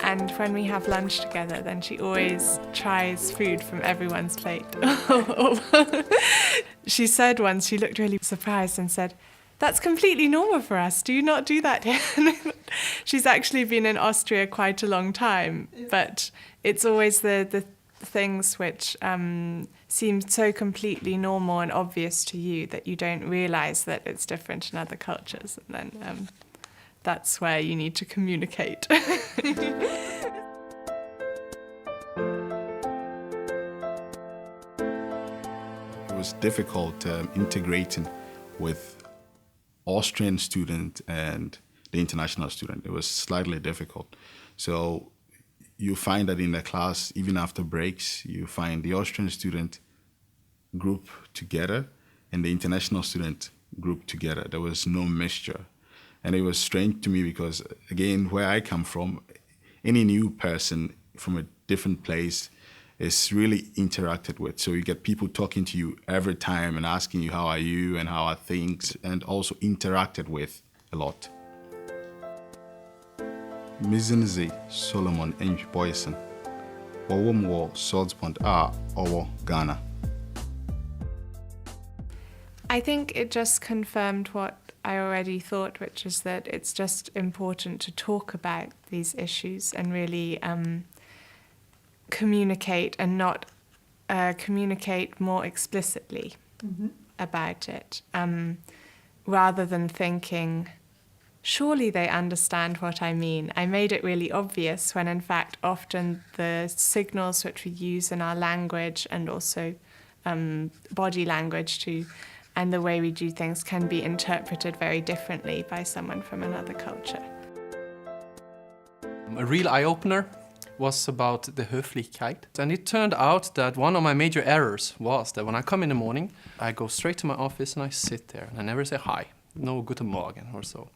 And when we have lunch together, then she always tries food from everyone's plate. She said once, she looked really surprised and said, "That's completely normal for us. Do you not do that here?" She's actually been in Austria quite a long time, but it's always the things which seem so completely normal and obvious to you that you don't realize that it's different in other cultures. And then that's where you need to communicate. It was difficult integrating with Austrian student and the international student. It was slightly difficult. So you find that in the class, even after breaks, you find the Austrian student group together and the international student group together. There was no mixture. And it was strange to me because, again, where I come from, any new person from a different place is really interacted with. So you get people talking to you every time and asking you, how are you and how are things, and also interacted with a lot. Mizinzi Solomon Enj Boyson, Wawumwo Salzpond Owo Ghana. I think it just confirmed what I already thought, which is that it's just important to talk about these issues and really communicate and not communicate more explicitly about it, rather than thinking, surely they understand what I mean. I made it really obvious when in fact often the signals which we use in our language and also body language too, and the way we do things can be interpreted very differently by someone from another culture. A real eye-opener was about the höflichkeit. And it turned out that one of my major errors was that when I come in the morning, I go straight to my office and I sit there and I never say hi. No guten Morgen or so.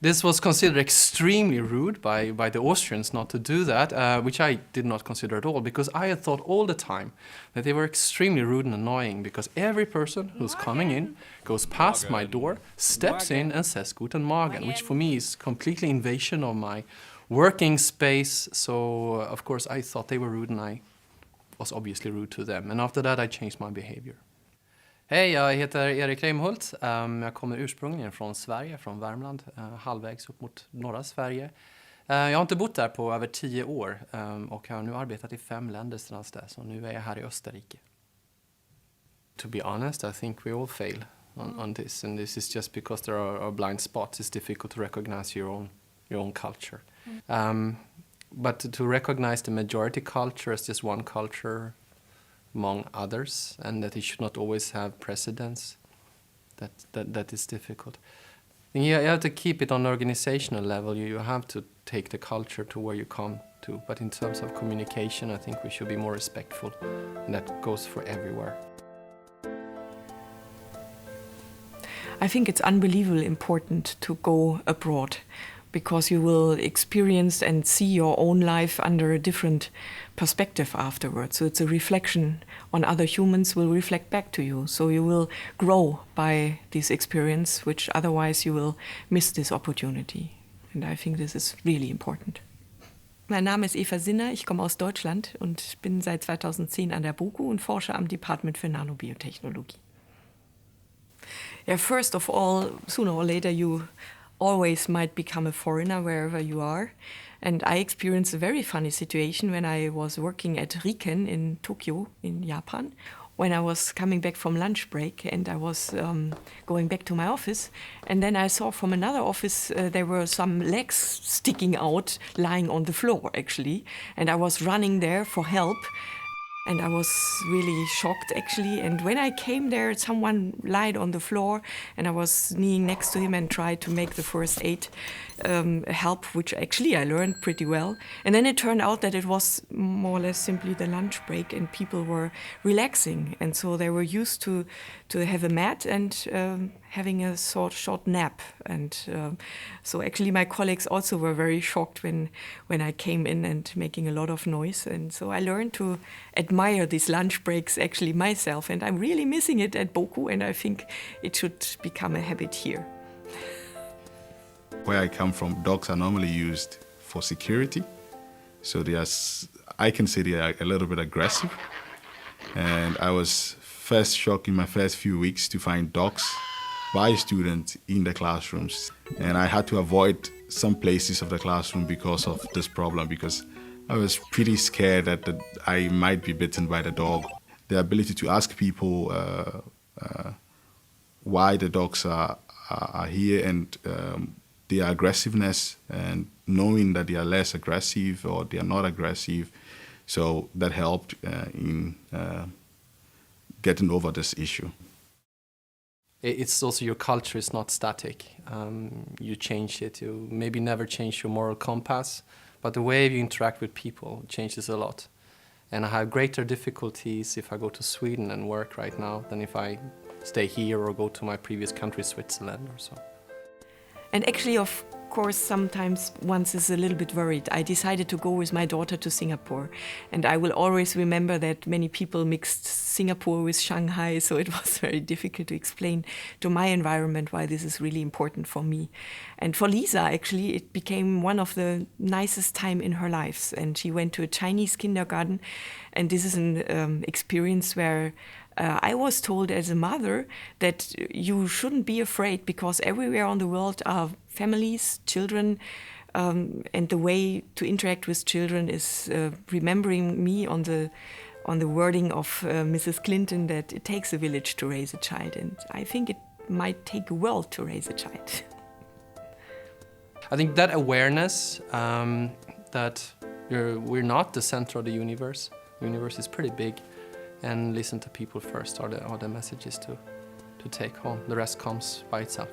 This was considered extremely rude by the Austrians not to do that, which I did not consider at all, because I had thought all the time that they were extremely rude and annoying, because every person who's coming in goes past my door, steps in and says guten Morgen, which for me is completely invasion of my working space. So of course I thought they were rude and I was obviously rude to them. And after that I changed my behavior. Hej, jag heter Erik Reimholt. Jag kommer ursprungligen från Sverige, från Värmland, halvvägs upp mot norra Sverige. Jag har inte bott där på över 10 år och har nu arbetat i 5 länder sedan dess, och nu är jag här i Österrike. To be honest, I think we all fail on this, and this is just because there are blind spots. It's difficult to recognize your own culture. But to recognize the majority culture as just one culture among others, and that it should not always have precedence, that is difficult. And you have to keep it on an organizational level. You have to take the culture to where you come to. But in terms of communication, I think we should be more respectful, and that goes for everywhere. I think it's unbelievably important to go abroad, because you will experience and see your own life under a different perspective afterwards. So it's a reflection on other humans, will reflect back to you. So you will grow by this experience, which otherwise you will miss this opportunity. And I think this is really important. Mein Name ist Eva Sinner, ich komme aus Deutschland und bin seit 2010 an der BOKU und forsche am Department für NanoBiotechnology. Yeah, first of all, sooner or later you always might become a foreigner wherever you are. And I experienced a very funny situation when I was working at Riken in Tokyo, in Japan, when I was coming back from lunch break and I was going back to my office. And then I saw from another office there were some legs sticking out, lying on the floor actually. And I was running there for help. And I was really shocked, actually. And when I came there, someone lied on the floor, and I was kneeling next to him and tried to make the first aid help, which actually I learned pretty well. And then it turned out that it was more or less simply the lunch break, and people were relaxing. And so they were used to have a mat and having a short nap. And so actually my colleagues also were very shocked when I came in and making a lot of noise. And so I learned to admire these lunch breaks actually myself, and I'm really missing it at BOKU, and I think it should become a habit here. Where I come from, dogs are normally used for security, So I can say they are a little bit aggressive. And I was first shocked in my first few weeks to find dogs by students in the classrooms. And I had to avoid some places of the classroom because of this problem, because I was pretty scared that I might be bitten by the dog. The ability to ask people why the dogs are here and their aggressiveness, and knowing that they are less aggressive or they are not aggressive. So that helped in getting over this issue. It's also your culture is not static. You change it. You maybe never change your moral compass, but the way you interact with people changes a lot. And I have greater difficulties if I go to Sweden and work right now than if I stay here or go to my previous country, Switzerland or so. And actually, of course, sometimes one is a little bit worried. I decided to go with my daughter to Singapore, and I will always remember that many people mixed Singapore with Shanghai, so it was very difficult to explain to my environment why this is really important for me. And for Lisa, actually, it became one of the nicest time in her life, and she went to a Chinese kindergarten, and this is an experience where I was told as a mother that you shouldn't be afraid, because everywhere on the world are families, children, and the way to interact with children is remembering me on the wording of Mrs. Clinton that it takes a village to raise a child, and I think it might take a world to raise a child. I think that awareness that we're not the center of the universe. The universe is pretty big. And listen to people first are the messages to take home. The rest comes by itself.